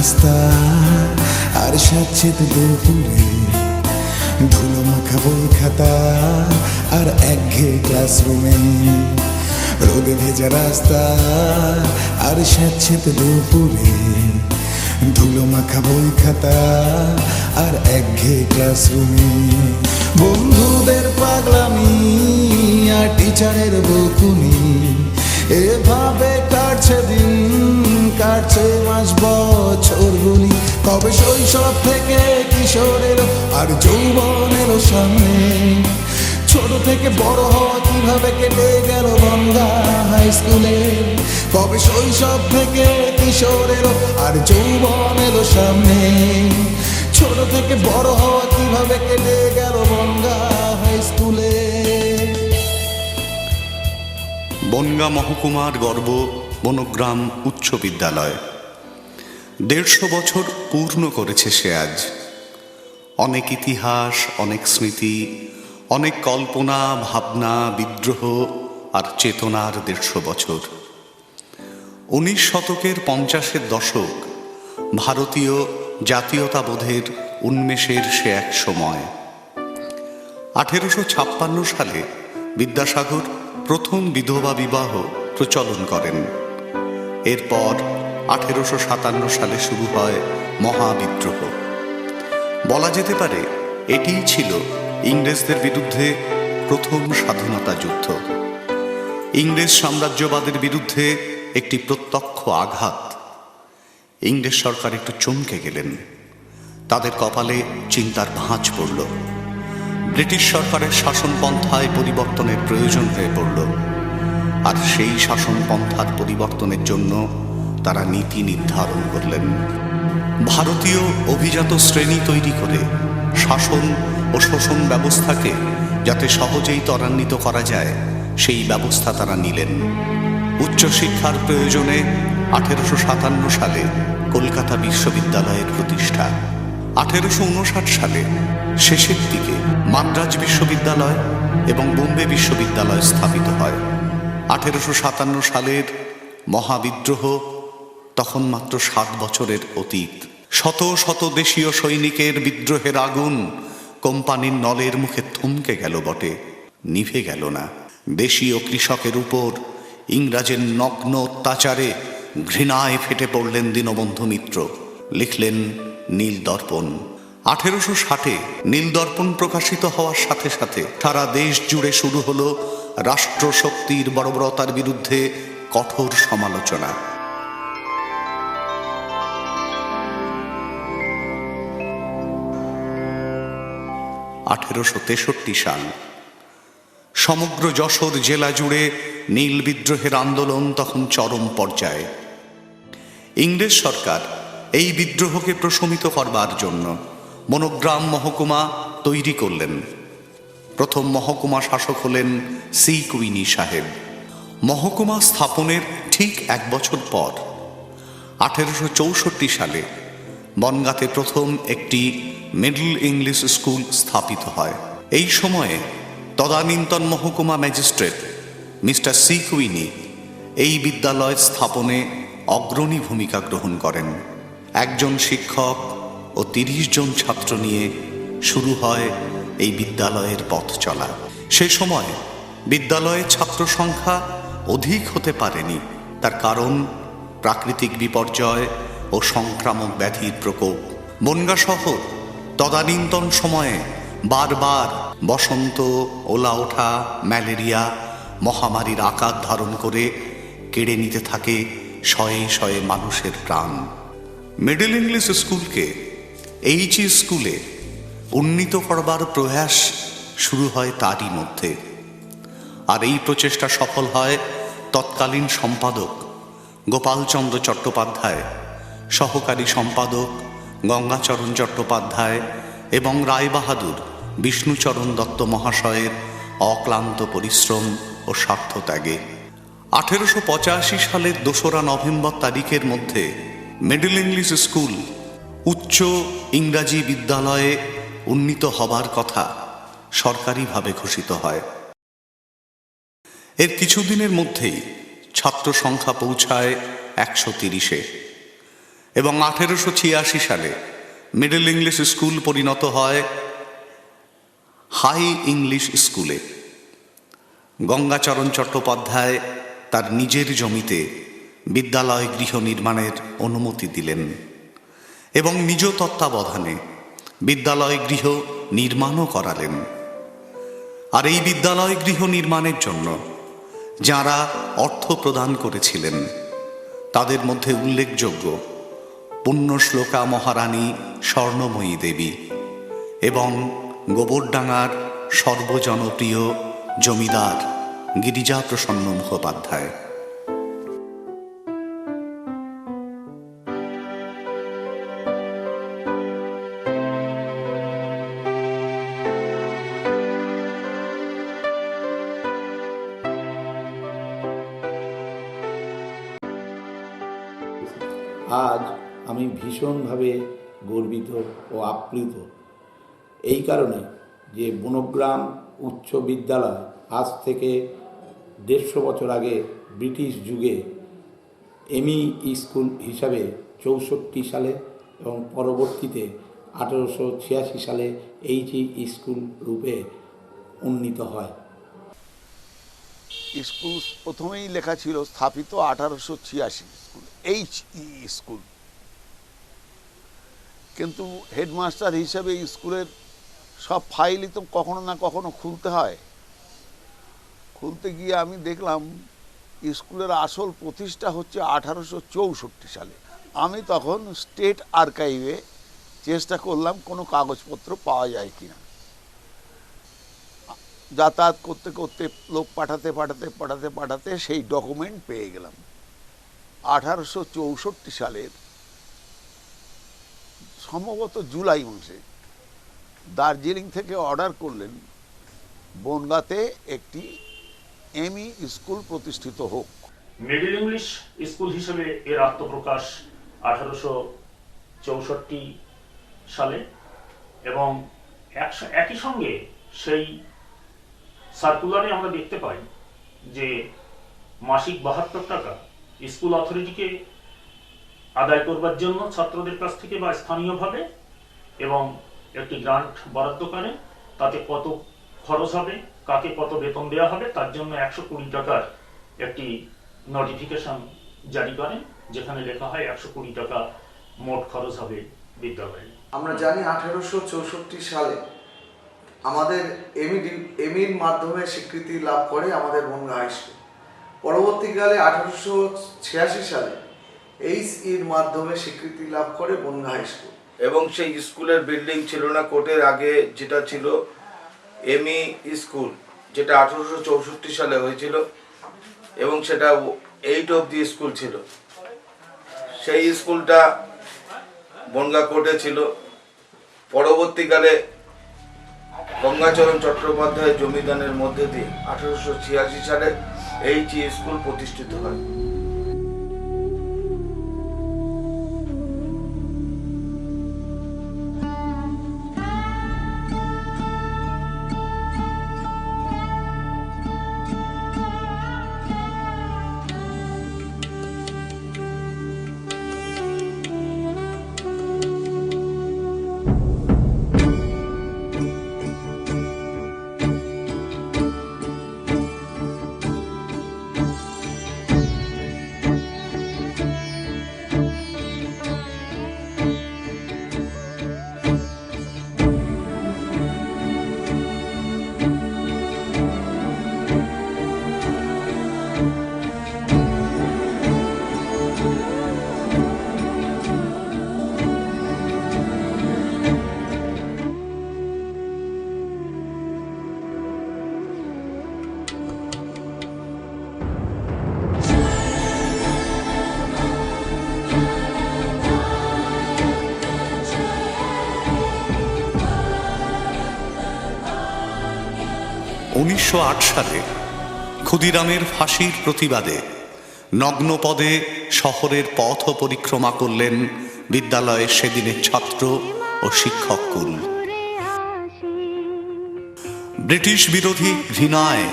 রাস্তা আর স্যাঁতসেঁতে দুপুরে, ধুলো মাখা বই খাতা আর একঘেয়ে ক্লাসরুমে। রোদে ভেজা রাস্তা আর স্যাঁতসেঁতে দুপুরে, ধুলো মাখা বই খাতা আর একঘেয়ে ক্লাসরুমে। বন্ধুদের পাগলামি আর টিচারের বকুনি, এভাবে কাটছে দিন, কাটছে মাস বছর গুনি। কবে শৈশব থেকে কিশোর এলো আর যৌবন এলো সামনে, ছোট থেকে বড় হওয়া কিভাবে কেটে গেল বনগাঁ হাই স্কুলে। কবে শৈশব থেকে কিশোর এলো আর যৌবন এলো সামনে, ছোট থেকে বড় হওয়া কিভাবে কেটে গেল বনগাঁ হাই স্কুলে। বনগাঁ মহকুমার গর্ব বনগ্রাম উচ্চ বিদ্যালয় ১৫০ বছর পূর্ণ করেছে সে আজ। অনেক ইতিহাস, অনেক স্মৃতি, অনেক কল্পনা, ভাবনা, বিদ্রোহ আর চেতনার ১৫০ বছর। ১৯ শতকের ৫০-এর দশক ভারতীয় জাতীয়তাবোধের উন্মেষের সে এক সময়। ১৮৫৬ সালে বিদ্যাসাগর প্রথম বিধবা বিবাহ প্রচলন করেন। এরপর ১৮৫৭ সালে শুরু হয় মহাবিদ্রোহ। বলা যেতে পারে এটিই ছিল ইংরেজদের বিরুদ্ধে প্রথম স্বাধীনতা যুদ্ধ। ইংরেজ সাম্রাজ্যবাদের বিরুদ্ধে একটি প্রত্যক্ষ আঘাত। ইংরেজ সরকার একটু চমকে গেলেন, তাদের কপালে চিন্তার ভাঁজ পড়ল। ব্রিটিশ সরকারের শাসনপন্থায় পরিবর্তনের প্রয়োজন হয়ে পড়ল, আর সেই শাসনপন্থার পরিবর্তনের জন্য তারা নীতি নির্ধারণ করলেন। ভারতীয় অভিজাত শ্রেণী তৈরি করে শাসন ও শোষণ ব্যবস্থাকে যাতে সহজেই ত্বরান্বিত করা যায়, সেই ব্যবস্থা তারা নিলেন। উচ্চশিক্ষার প্রয়োজনে ১৮৫৭ সালে কলকাতা বিশ্ববিদ্যালয়ের প্রতিষ্ঠা। ১৮৫৯ সালে শেষের দিকে মাদ্রাজ বিশ্ববিদ্যালয় এবং বোম্বে বিশ্ববিদ্যালয় স্থাপিত হয়। ১৮৫৭ সালের মহাবিদ্রোহ তখন মাত্র ৭ বছরের অতীত। শত শত দেশীয় সৈনিকের বিদ্রোহের আগুন কোম্পানির নলের মুখে থমকে গেল বটে, নিভে গেল না। দেশীয় কৃষকের উপর ইংরাজের নগ্ন অত্যাচারে ঘৃণায় ফেটে পড়লেন দীনবন্ধু মিত্র। লিখলেন নীলদর্পণ। ১৮৬০ নীলদর্পণ প্রকাশিত হওয়ার সাথে সাথে সারা দেশ জুড়ে শুরু হলো রাষ্ট্রশক্তির বর্বরতার বিরুদ্ধে কঠোর সমালোচনা। সাল সমগ্র যশোর জেলা জুড়ে নীল বিদ্রোহের আন্দোলন তখন চরম পর্যায়ে। ইংরেজ সরকার এই বিদ্রোহকে প্রশমিত করবার জন্য বনগ্রাম মহকুমা তৈরি করলেন। প্রথম মহকুমা শাসক হলেন সি কুইনি সাহেব। মহকুমা স্থাপনের ঠিক ১ বছর পর ১৮৬৪ সালে বনগাঁতে প্রথম একটি মিডল ইংলিশ স্কুল স্থাপিত হয়। এই সময়ে তদানীন্তন মহকুমা ম্যাজিস্ট্রেট মিস্টার সি কুইনি এই বিদ্যালয় স্থাপনে অগ্রণী ভূমিকা গ্রহণ করেন। একজন শিক্ষক ও ৩০ জন ছাত্র নিয়ে শুরু হয় এই বিদ্যালয়ের পথ চলা। সে সময় বিদ্যালয়ে ছাত্র সংখ্যা অধিক হতে পারেনি। তার কারণ প্রাকৃতিক বিপর্যয় ও সংক্রামক ব্যাধির প্রকোপ। বনগাঁ শহর তদানীন্তন সময়ে বারবার বসন্ত, ওলা ওঠা, ম্যালেরিয়া মহামারীর আকার ধারণ করে কেড়ে নিতে থাকে শয়ে শয়ে মানুষের প্রাণ। মিডল ইংলিশ স্কুলকে এইচই স্কুলে উন্নীত করবার প্রয়াস শুরু হয় তারই মধ্যে। আর এই প্রচেষ্টা সফল হয় তৎকালীন সম্পাদক গোপালচন্দ্র চট্টোপাধ্যায়, সহকারী সম্পাদক গঙ্গাচরণ চট্টোপাধ্যায় এবং রায়বাহাদুর বিষ্ণুচরণ দত্ত মহাশয়ের অক্লান্ত পরিশ্রম ও স্বার্থত্যাগে। ১৮৮৫ সালের ২রা নভেম্বর তারিখের মধ্যে মিডল ইংলিশ স্কুল উচ্চ ইংরাজি বিদ্যালয়ে উন্নীত হবার কথা সরকারিভাবে ঘোষিত হয়। এর কিছুদিনের মধ্যেই ছাত্র সংখ্যা পৌঁছায় ১৩০-এ। এবং 1886 সালে মিডল ইংলিশ স্কুল পরিণত হয় হাই ইংলিশ স্কুলে। গঙ্গাচরণ চট্টোপাধ্যায় তার নিজের জমিতে বিদ্যালয় গৃহ নির্মাণের অনুমতি দিলেন এবং নিজ তত্ত্বাবধানে বিদ্যালয় গৃহ নির্মাণও করালেন। আর এই বিদ্যালয় গৃহ নির্মাণের জন্য যাঁরা অর্থ প্রদান করেছিলেন তাদের মধ্যে উল্লেখযোগ্য পুণ্যশ্লোকা মহারানী স্বর্ণময়ী দেবী এবং গোবরডাঙ্গার সর্বজনপ্রিয় জমিদার গিরিজাপ্রসন্ন মুখোপাধ্যায়। আজ আমি ভীষণভাবে গর্বিত ও আপ্লুত এই কারণে যে বনগ্রাম উচ্চ বিদ্যালয় আজ থেকে 150 বছর আগে ব্রিটিশ যুগে এমই স্কুল হিসাবে 64 সালে এবং পরবর্তীতে 1886 সালে এইচই স্কুল রূপে উন্নীত হয়। স্কুল প্রথমেই লেখা ছিল স্থাপিত 1886 স্কুল, এইচই স্কুল। কিন্তু হেডমাস্টার হিসেবে স্কুলের সব ফাইলই তো কখনো না কখনো খুলতে হয়। খুলতে গিয়ে আমি দেখলাম স্কুলের আসল প্রতিষ্ঠা হচ্ছে 1864 সালে। আমি তখন স্টেট আর্কাইভে চেষ্টা করলাম কোনো কাগজপত্র পাওয়া যায় কিনা। যাতায়াত করতে করতে লোক পাঠাতে সেই ডকুমেন্ট পেয়ে গেলাম। 1864 সালের সম্ভবত জুলাই মাসে দার্জিলিং থেকে অর্ডার করলেন বনগাঁতে একটি এমই স্কুল প্রতিষ্ঠিত হোক। মিডল ইংলিশ স্কুল হিসেবে এর আত্মপ্রকাশ 1864 সালে এবং একই সঙ্গে সেই সার্কুলারে আমরা দেখতে পাই যে মাসিক 72 টাকা স্কুল অথরিটিকে আদায় করবার জন্য ছাত্রদের কাছ থেকে বা স্থানীয়ভাবে এবং একটি গ্রান্ট বরাদ্দ করেন। তাতে কত খরচ হবে, কাকে কত বেতন দেওয়া হবে তার জন্য 120 টাকার একটি নোটিফিকেশন জারি করেন, যেখানে লেখা হয় 120 টাকা মোট খরচ হবে বিদ্যালয়ে। আমরা জানি 1864 সালে আমাদের এমির মাধ্যমে স্বীকৃতি লাভ করে আমাদের বনগাঁ হাই স্কুল। পরবর্তীকালে 1886 সালে এইচইর মাধ্যমে স্বীকৃতি লাভ করে বনগাঁ হাই স্কুল। এবং সেই স্কুলের বিল্ডিং ছিল না কোর্টের আগে যেটা ছিল এমই স্কুল, যেটা 1864 সালে হয়েছিল এবং সেটা 8 অবধি স্কুল ছিল। সেই স্কুলটা বনগাঁ কোর্টে ছিল। পরবর্তীকালে গঙ্গাচরণ চট্টোপাধ্যায়ের জমিদানের মধ্যে দিয়ে 1886 সালে এইচই স্কুল প্রতিষ্ঠিত হয়। সালে ক্ষুদিরামের ফাঁসির প্রতিবাদে নগ্নপদে শহরের পথ পরিক্রমা করলেন বিদ্যালয়ের সেদিনের ছাত্র ও শিক্ষককুল। ব্রিটিশ বিরোধী ঘৃণায়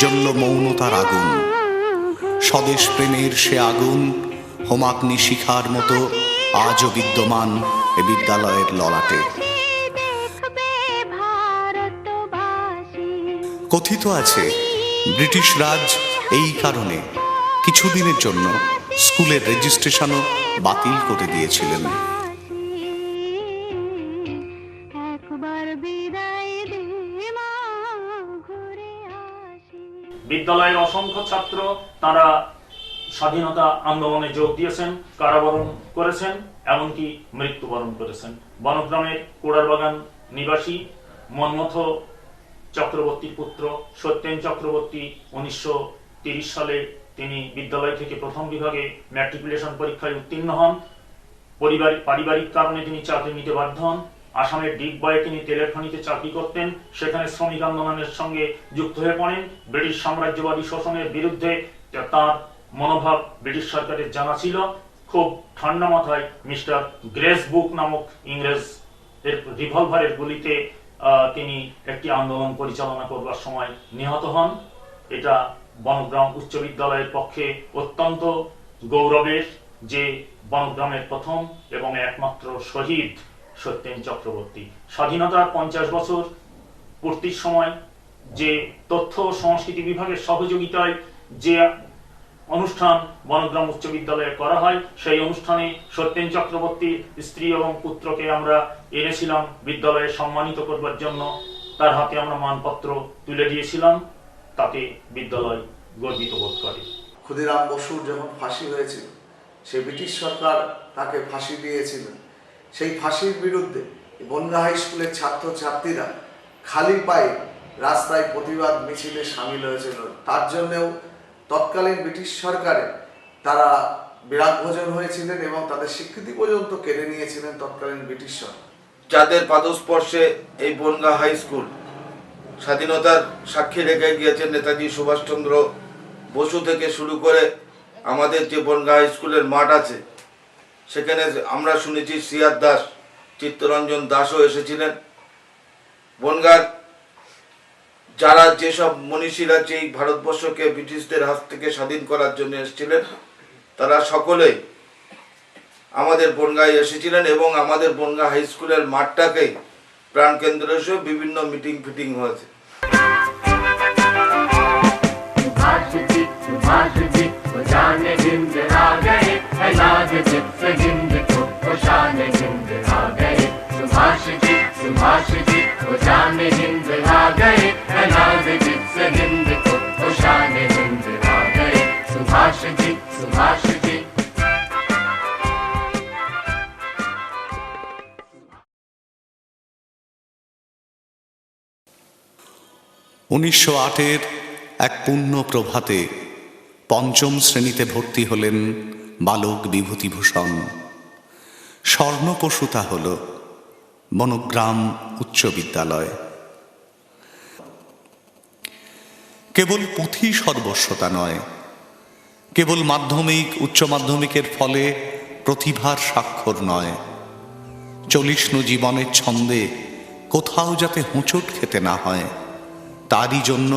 জ্বলল মৌনতার আগুন। স্বদেশ প্রেমের সে আগুন হোমাগ্নি শিখার মতো আজও বিদ্যমান এ বিদ্যালয়ের ললাটে। কথিত আছে ব্রিটিশ রাজ এই কারণে কিছুদিনের জন্য স্কুলের রেজিস্ট্রেশনও বাতিল করে দিয়েছিলেন। বিদ্যালয়ের অসংখ্য ছাত্র তারা স্বাধীনতা আন্দোলনে যোগ দিয়েছেন, কারাবরণ করেছেন, এমনকি মৃত্যুবরণ করেছেন। বনগ্রামের কোড়ারবাগান নিবাসী মন্মথ চক্রবর্তীর পুত্র সত্যেন চক্রবর্তী 1930 সালে তিনি বিদ্যালয় থেকে প্রথম বিভাগে ম্যাট্রিকুলেশন পরীক্ষায় উত্তীর্ণ হন। পারিবারিক কারণে তিনি চাকরি নিতে বাধ্য হন। আসামের ডিগবয়ে তিনি তেলের খনিতে চাকরি করতেন, সেখানে শ্রমিক আন্দোলনের সঙ্গে যুক্ত হয়ে পড়েন। ব্রিটিশ সাম্রাজ্যবাদী শোষণের বিরুদ্ধে তার মনোভাব ব্রিটিশ সরকারের জানা ছিল। খুব ঠান্ডা মাথায় মিস্টার গ্রেস বুক নামক ইংরেজ এর রিভলভারের গুলিতে তিনি একটি আন্দোলন পরিচালনা করবার সময় নিহত হন। এটা বনগ্রাম উচ্চ বিদ্যালয়ের পক্ষে অত্যন্ত গৌরবের যে বনগ্রামের প্রথম এবং একমাত্র শহীদ সত্যেন চক্রবর্তী। স্বাধীনতার 50 বছর পূর্তির সময় যে তথ্য ও সংস্কৃতি বিভাগের সহযোগিতায় যে অনুষ্ঠান বনগ্রাম উচ্চ বিদ্যালয়ে করা হয়, সেই অনুষ্ঠানে সত্যেন চক্রবর্তীর স্ত্রী এবং পুত্রকে আমরা এনেছিলাম বিদ্যালয়ে সম্মানিত করবার জন্য। তার হাতে আমরা মানপত্র তুলে দিয়েছিলাম, তাতে বিদ্যালয় গর্বিত বোধ করে। ক্ষুদিরাম বসুর যখন ফাঁসি হয়েছিল, সেই ব্রিটিশ সরকার তাকে ফাঁসি দিয়েছিলেন। সেই ফাঁসির বিরুদ্ধে বনগাঁ হাই স্কুলের ছাত্রছাত্রীরা খালি পায়ে রাস্তায় প্রতিবাদ মিছিলে সামিল হয়েছিল। তার জন্যেও তৎকালীন ব্রিটিশ সরকারে তারা বিরাট ভোজন হয়েছিলেন এবং তাদের স্বীকৃতি পর্যন্ত কেড়ে নিয়েছিলেন তৎকালীন ব্রিটিশ সরকার। যাদের পাদস্পর্শে এই বনগাঁ হাই স্কুল স্বাধীনতার সাক্ষী রেখে গিয়েছেন নেতাজি সুভাষচন্দ্র বসু থেকে শুরু করে আমাদের যে বনগাঁ হাই স্কুলের মাঠ আছে, সেখানে আমরা শুনেছি সিয়ার দাস, চিত্তরঞ্জন দাসও এসেছিলেন। বনগাঁর যারা যেসব মনীষীরা যে ভারতবর্ষকে ব্রিটিশদের হাত থেকে স্বাধীন করার জন্য এসেছিলেন, তারা সকলেই আমাদের বনগাঁয় এসেছিলেন এবং আমাদের বনগাঁ হাই স্কুলের মাঠটাকেই প্রাণকেন্দ্র হিসেবে বিভিন্ন মিটিং ফিটিং হয়েছে। উনিশশো 8-এর এক পূর্ণ প্রভাতে পঞ্চম শ্রেণীতে ভর্তি হলেন বালক বিভূতিভূষণ। স্বর্ণপশুতা হল বনগ্রাম উচ্চ বিদ্যালয়। কেবল পুঁথি সর্বস্বতা নয়, কেবল মাধ্যমিক উচ্চ মাধ্যমিকের ফলে প্রতিভার স্বাক্ষর নয়, চলিষ্ণু জীবনের ছন্দে কোথাও যাতে হোঁচট খেতে না হয়, তারই জন্য